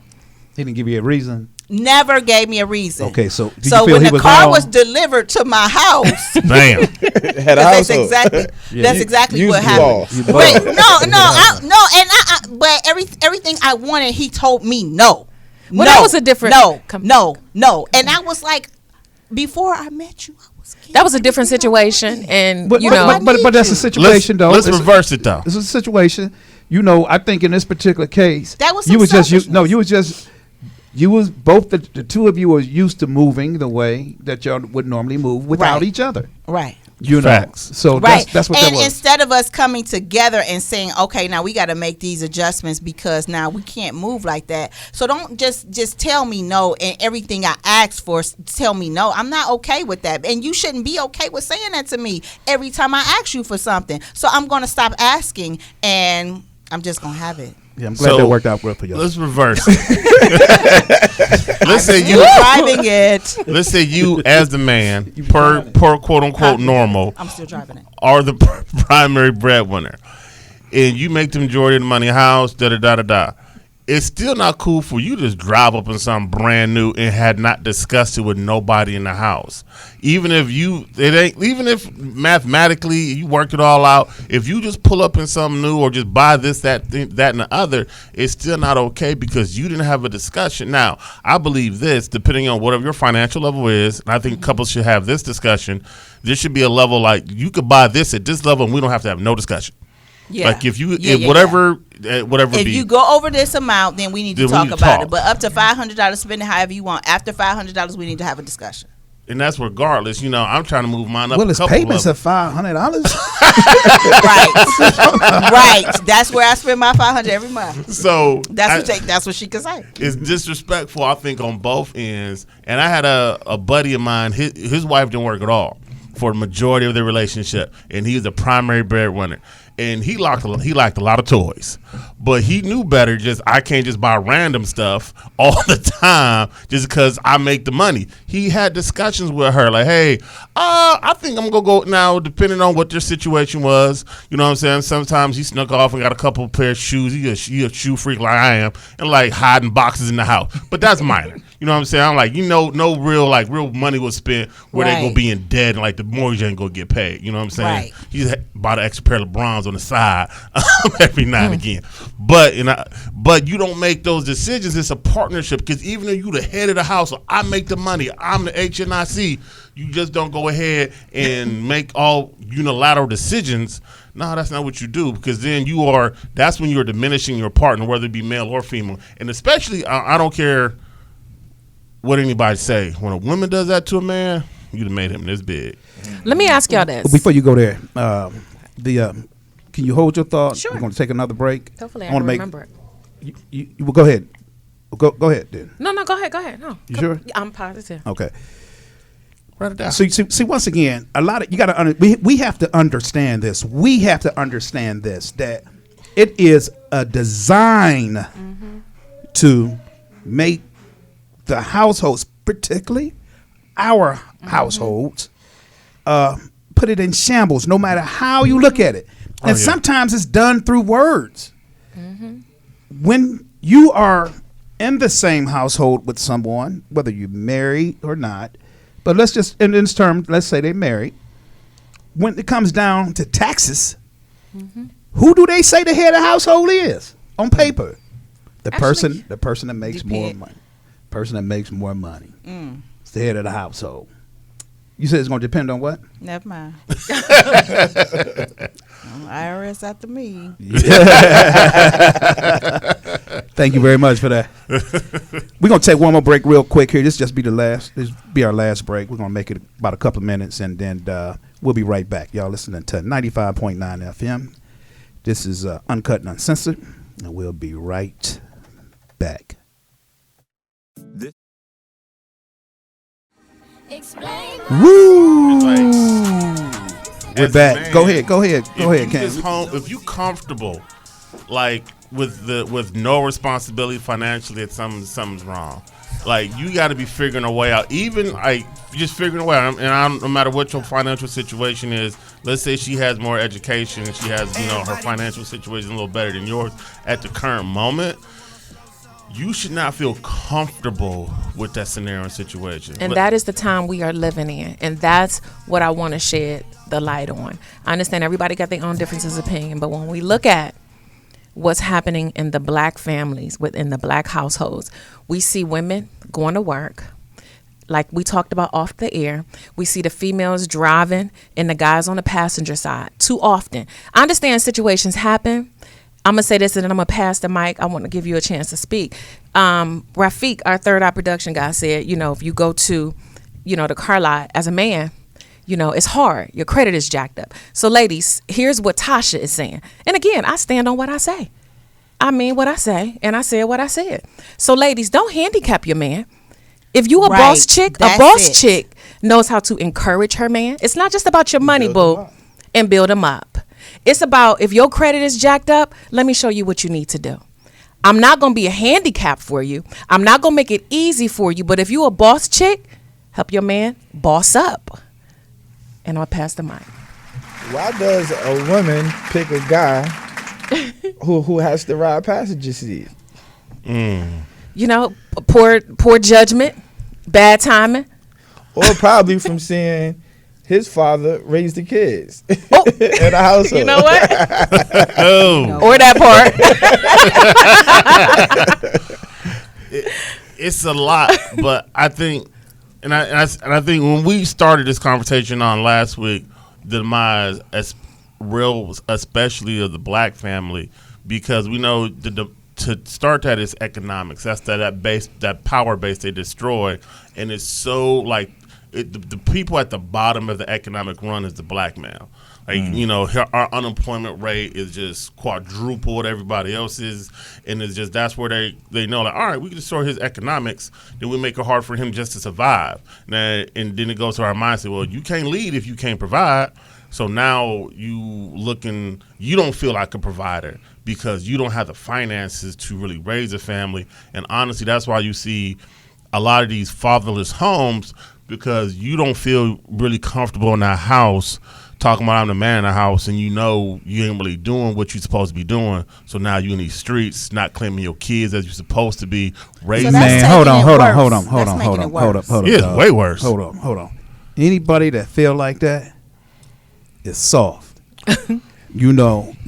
He didn't give you a reason. Never gave me a reason. Okay, so when the car was delivered to my house, damn, that's exactly what happened. Wait, but everything I wanted, he told me no. Well, that was a different. No, and I was like, before I met you, I was. That was a different situation, and but that's a situation though. Let's reverse it though. It's a situation. I think in this particular case, that was you was both the two of you were used to moving the way that y'all would normally move without each other. Right. Facts. So that's what that was. And instead of us coming together and saying, okay, now we got to make these adjustments because now we can't move like that. So don't just tell me no and everything I asked for, tell me no. I'm not okay with that. And you shouldn't be okay with saying that to me every time I ask you for something. So I'm going to stop asking and I'm just going to have it. Yeah, I'm glad that worked out well for you. Let's reverse it. Let's say you driving it. Let's say you, as the man, per quote unquote normal, I'm still driving it. Are the primary breadwinner, and you make the majority of the money, house, da da da da da. it's still not cool for you to just drive up in something brand new and had not discussed it with nobody in the house. Even if mathematically you worked it all out, if you just pull up in something new or just buy this, that, and the other, it's still not okay because you didn't have a discussion. Now, I believe this, depending on whatever your financial level is, and I think couples should have this discussion. There should be a level like you could buy this at this level and we don't have to have no discussion. Yeah. Like if whatever if you go over this amount, then we need to talk about it. But up to $500, spend it however you want. After $500, we need to have a discussion. And that's regardless. I'm trying to move mine up. Well, his payments are $500. Right. That's where I spend my $500 every month. So that's what she could say. It's disrespectful, I think, on both ends. And I had a buddy of mine. His wife didn't work at all for the majority of their relationship, and he was the primary breadwinner. And he liked a lot of toys, but he knew better. I can't just buy random stuff all the time just because I make the money. He had discussions with her like, hey, I think I'm gonna go now, depending on what their situation was. You know what I'm saying? Sometimes he snuck off and got a couple of pair of shoes. He a shoe freak like I am, and like hiding boxes in the house. But that's minor. You know what I'm saying? I'm like, no real money was spent where they gonna be in debt and like the mortgage ain't gonna get paid. You know what I'm saying? Right. He's bought an extra pair of LeBrons on the side every now and again. But you don't make those decisions. It's a partnership because even if you the head of the house, or I make the money, I'm the HNIC, you just don't go ahead and make all unilateral decisions. No, that's not what you do because then that's when you're diminishing your partner, whether it be male or female. And especially, I don't care what anybody say. When a woman does that to a man, you'd have made him this big. Let me ask y'all this. Before you go there, can you hold your thought? Sure. We're going to take another break. Hopefully I can remember it. You well, go ahead. Go ahead then. No, go ahead. No. You sure? I'm positive. Okay. Write it down. See, once again, you got to we have to understand this. We have to understand this, that it is a design to make the households, particularly our households, put it in shambles no matter how you look at it. And sometimes it's done through words. When you are in the same household with someone, whether you're married or not, but let's just, in this term, let's say they're married. When it comes down to taxes, who do they say the head of the household is on paper? The person that makes more money. Person that makes more money. It's the head of the household. You said it's going to depend on what? Never mind. IRS after me. Thank you very much for that. We're going to take one more break real quick here. This be our last break. We're going to make it about a couple of minutes, and then we'll be right back. Y'all listening to 95.9 FM. This is Uncut and Uncensored, and we'll be right back. Woo! We're back. Man, Go ahead, Ken. If you comfortable, like with no responsibility financially, that something's wrong. Like you got to be figuring a way out. Even like just figuring a way out. And no matter what your financial situation is, let's say she has more education and she has her financial situation a little better than yours at the current moment. You should not feel comfortable with that scenario and situation. And that is the time we are living in. And that's what I want to shed the light on. I understand everybody got their own differences of opinion, but when we look at what's happening in the black families, within the black households, we see women going to work, like we talked about off the air. We see the females driving and the guys on the passenger side too often. I understand situations happen. I'm going to say this and then I'm going to pass the mic. I want to give you a chance to speak. Rafiq, our third eye production guy, said, if you go to, the car lot as a man, it's hard. Your credit is jacked up. So ladies, here's what Tasha is saying. And again, I stand on what I say. I mean what I say, and I said what I said. So ladies, don't handicap your man. If you a boss chick knows how to encourage her man. It's not just about your money, boo, and build him up. It's about if your credit is jacked up, let me show you what you need to do. I'm not going to be a handicap for you. I'm not going to make it easy for you. But if you a boss chick, help your man boss up. And I'll pass the mic. Why does a woman pick a guy who has to ride passenger seat? You know, poor judgment, bad timing. Or probably from seeing his father raise the kids in the household. You know what? Oh. Or that part. It's a lot, but I think, and I think when we started this conversation on last week, the demise, especially of the black family, because we know to start that is economics. That's that power base they destroy, and it's so like the people at the bottom of the economic run is the black male. Like, our unemployment rate is just quadrupled everybody else's, and it's just that's where they know, like, all right, we can destroy his economics, then we make it hard for him just to survive. And then it goes to our mindset, well, you can't lead if you can't provide. So now you don't feel like a provider because you don't have the finances to really raise a family. And honestly, that's why you see a lot of these fatherless homes, because you don't feel really comfortable in that house talking about I'm the man in the house, and you ain't really doing what you're supposed to be doing. So now you in these streets, not claiming your kids as you're supposed to be raising. So Man, hold on. It's way worse. Hold on. Anybody that feel like that is soft.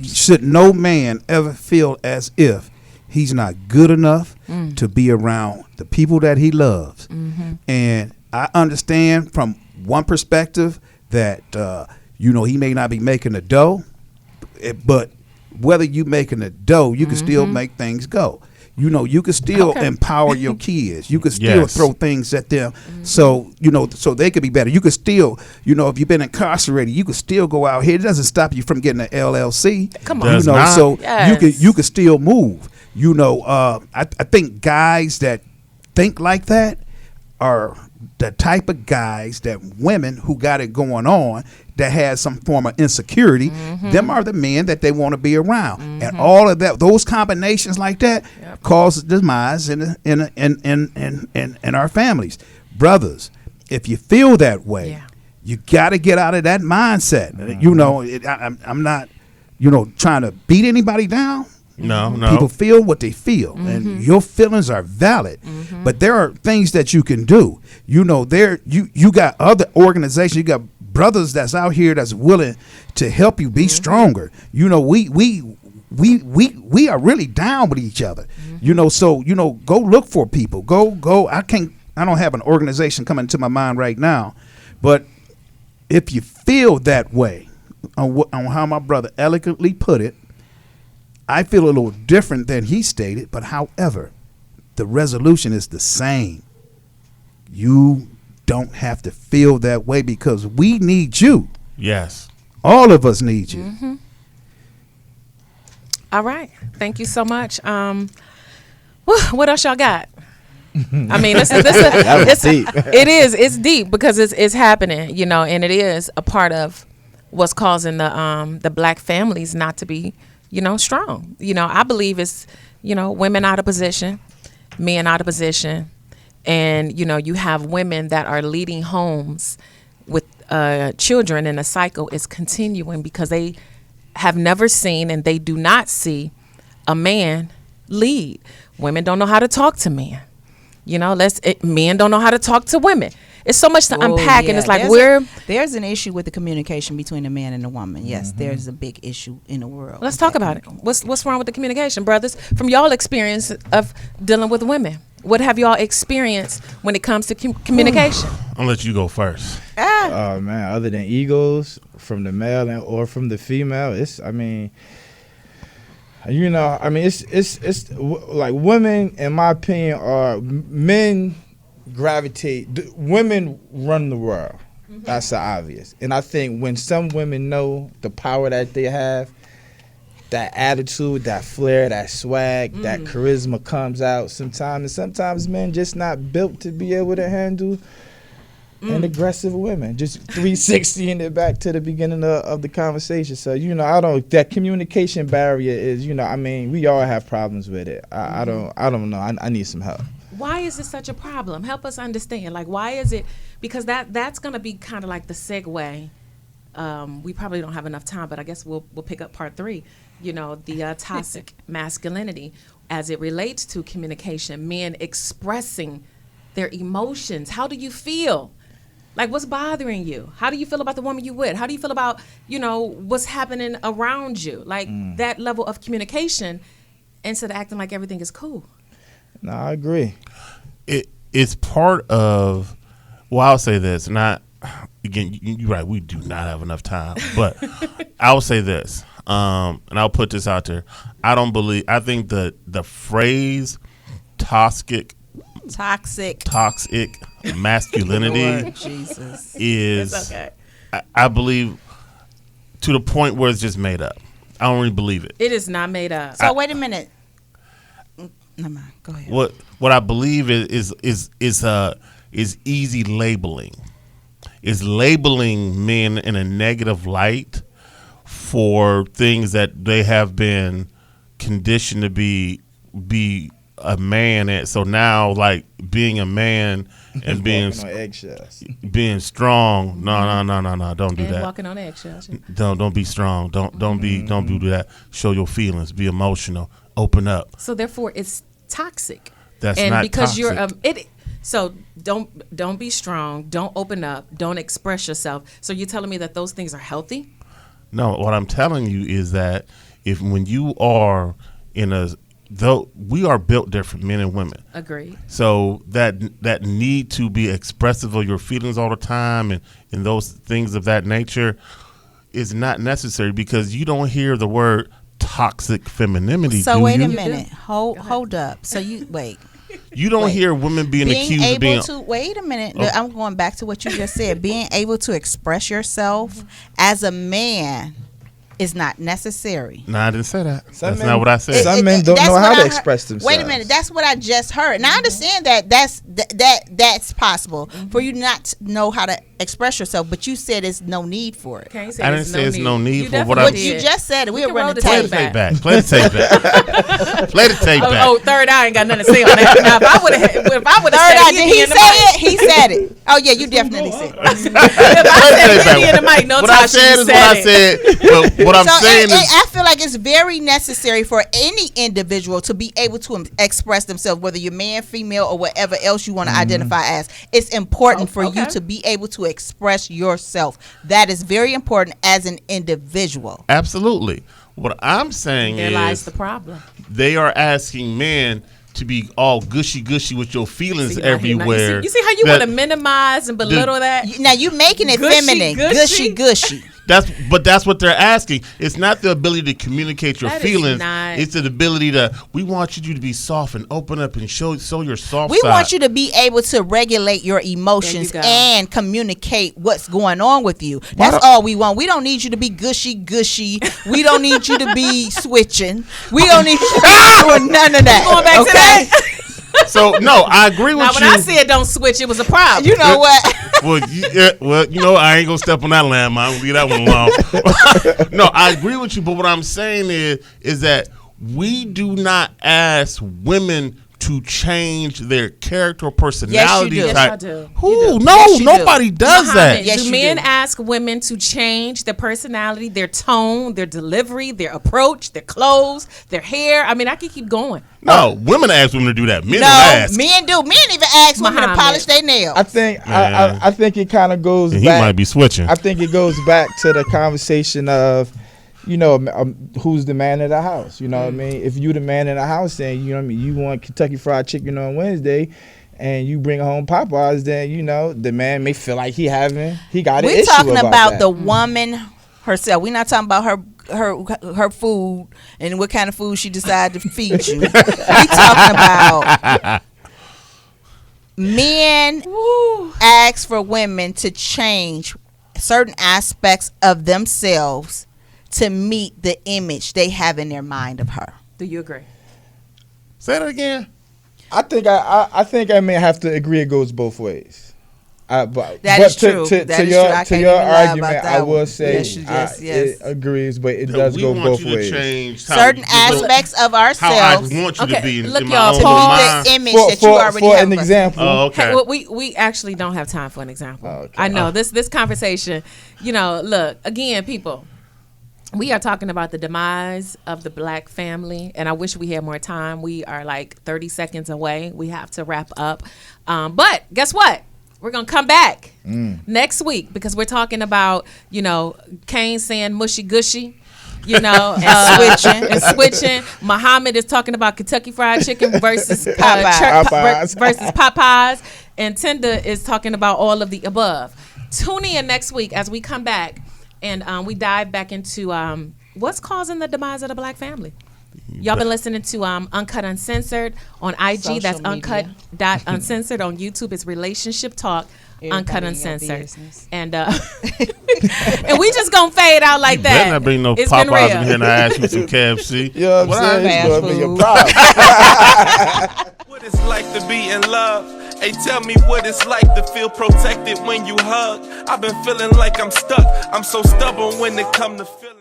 Should no man ever feel as if he's not good enough to be around the people that he loves. And I understand from one perspective that he may not be making the dough, but whether you making the dough, you can still make things go. You can still empower your kids. You can still throw things at them, so they could be better. You could still, if you've been incarcerated, you could still go out here. It doesn't stop you from getting an LLC. Come on, so you can still move. I think guys that think like that are the type of guys that women who got it going on, that has some form of insecurity, them are the men that they want to be around. And all of that, those combinations like that, causes demise in our families. Brothers, if you feel that way, you got to get out of that mindset. I'm not, trying to beat anybody down. No. People feel what they feel, and your feelings are valid. But there are things that you can do. You got other organizations. You got brothers that's out here that's willing to help you be stronger. We are really down with each other. So go look for people. Go. I don't have an organization coming to my mind right now, but if you feel that way on how my brother eloquently put it, I feel a little different than he stated, but however, the resolution is the same. You don't have to feel that way because we need you. Yes. All of us need you. All right. Thank you so much. What else y'all got? I mean, it's deep. It is. It's deep because it's happening, and it is a part of what's causing the black families not to be strong. I believe it's, women out of position, men out of position. And, you have women that are leading homes with children, and the cycle is continuing because they have never seen and they do not see a man lead. Women don't know how to talk to men. Men don't know how to talk to women. It's so much to unpack, and it's like there's an issue with the communication between a man and a woman. Yes, there's a big issue in the world. Let's talk about it. What's wrong with the communication, brothers? From y'all experience of dealing with women, what have y'all experienced when it comes to communication? I'll let you go first. Oh man, other than egos from the male or from the female, it's like women, in my opinion, are men gravitate. Women run the world. That's obvious. And I think when some women know the power that they have, that attitude, that flair, that swag, that charisma comes out sometimes. And sometimes men just not built to be able to handle an aggressive women. Just 360 in it back to the beginning of the conversation. So, that communication barrier is, we all have problems with it. I don't know. I need some help. Why is it such a problem? Help us understand. Like, why is it? Because that's going to be kind of like the segue we probably don't have enough time, but I guess we'll pick up part 3. You know, the toxic masculinity as it relates to communication, men expressing their emotions. How do you feel? Like, what's bothering you? How do you feel about the woman you with? How do you feel about, what's happening around you? Like that level of communication instead of acting like everything is cool. No, I agree. It's part of, well, I'll say this, again, you're right, we do not have enough time, but I'll say this, and I'll put this out there. I think the phrase toxic masculinity Lord Jesus. is, It's okay. I believe, to the point where it's just made up. I don't really believe it. It is not made up. So wait a minute. Never mind. Go ahead. What I believe is easy labeling. Is labeling men in a negative light for things that they have been conditioned to be a man at. So now, like, being a man and being on eggshells, being strong. No, don't do And that. walking on eggshells. Don't be strong. Don't do that. Show your feelings. Be emotional. Open up. So therefore, it's toxic. That's and not because toxic. So don't be strong. Don't open up. Don't express yourself. So you're telling me that those things are healthy? No, what I'm telling you is that when you are though we are built different, men and women. Agreed. So that need to be expressive of your feelings all the time and those things of that nature is not necessary, because you don't hear the word toxic femininity. So do wait you? a minute. Hold up. So you wait. You don't hear women being accused of being. Wait a minute. I'm going back to what you just said. Being able to express yourself as a man is not necessary. No, I didn't say that. Some That's men- not what I said. Some men don't That's know what how I to heard. express themselves. Wait a minute. That's what I just heard. Now I understand that that's possible for you not to know how to express yourself, but you said there's no need for it. Okay, you said I didn't say it's no need You for what definitely I. What did. you just said, we We were can roll running the Play the tape tape back. back. Play the tape back. Play the tape back. Oh, third eye ain't got nothing to say on that. Now, if I would have Third said eye, it, did he'd be he in the say mic. it? He said it. Oh yeah, you definitely said it. If I said he'd be in the mic, no What I Tasha, said you is what I said. But what I'm So saying is, I feel like it's very necessary for any individual to be able to express themselves, whether you're man, female, or whatever else you want to identify as. It's important for you to be able to express yourself. That is very important as an individual. absolutely. What I'm saying There lies is, the problem. they are asking men to be all gushy with your feelings See, now he- now everywhere. You see how you That- want to minimize and belittle that? Now you making it Gushy, feminine, gushy? gushy. That's what they're asking. It's not the ability to communicate your That is feelings. not- It's the ability to. We want you to be soft and open up and show your soft We side. want you to be able to regulate your emotions There you go. and communicate what's going on with you. That's all we want. We don't need you to be gushy. We don't need you to be switching. We don't need you to be doing none of that. Going back to that? So no, I agree with Now, you. when I said don't switch, it was a problem. You know what? Well, I ain't gonna step on that landmine. I'm gonna leave that one alone. No, I agree with you, but what I'm saying is that we do not ask women to change their character or personality Yes, you do. type. Yes, I do. Who? You do. No, Yes, you do. nobody does Muhammad, that. Yes, do you men do. ask women to change their personality, their tone, their delivery, their approach, their clothes, their hair? I mean, I could keep going. No, women ask women to do that. Men don't No, ask. men do. Men even ask women to Muhammad. polish their nails. I think Man. I think it kind of goes He back. might be switching. I think it goes back to the conversation of, who's the man of the house. You know what I mean? If you the man in the house, then you know what I mean. You want Kentucky Fried Chicken on Wednesday, and you bring home Popeyes, then the man may feel like he got an We're issue talking about that. the woman herself. We're not talking about her food and what kind of food she decided to feed you. We talking about men ask for women to change certain aspects of themselves to meet the image they have in their mind of her. Do you agree? Say that again. I think I may have to agree. It goes both ways. But That is to, true. To, That to is your true. I to can't your even lie about argument, that I will one. say Yes. it agrees, but it does we go want both you to ways. change Certain how, aspects of how I ourselves want you to Okay, be in look, my y'all, own to mind. meet the image that you already for have. an of us. example. Oh, okay. Hey, well, we actually don't have time for an example. Okay. I know this conversation. Look again, people. We are talking about the demise of the black family, and I wish we had more time. We are like 30 seconds away. We have to wrap up. But guess what? We're going to come back next week because we're talking about, Kane saying mushy gushy. And switching. Muhammad is talking about Kentucky Fried Chicken versus Popeyes. versus Popeyes, and Tenda is talking about all of the above. Tune in next week as we come back and we dive back into what's causing the demise of the black family. Y'all been listening to Uncut Uncensored on IG. Social That's media. uncut.uncensored. On YouTube, it's Relationship Talk. Uncut Uncensored. And and we just gonna fade out like that. Better not bring no It's been Popeyes real. in here and I ask you some KFC. You know what I'm saying? It's fast gonna be your food. problem. What it's like to be in love. Hey, tell me what it's like to feel protected when you hug. I've been feeling like I'm stuck. I'm so stubborn when it come to feeling.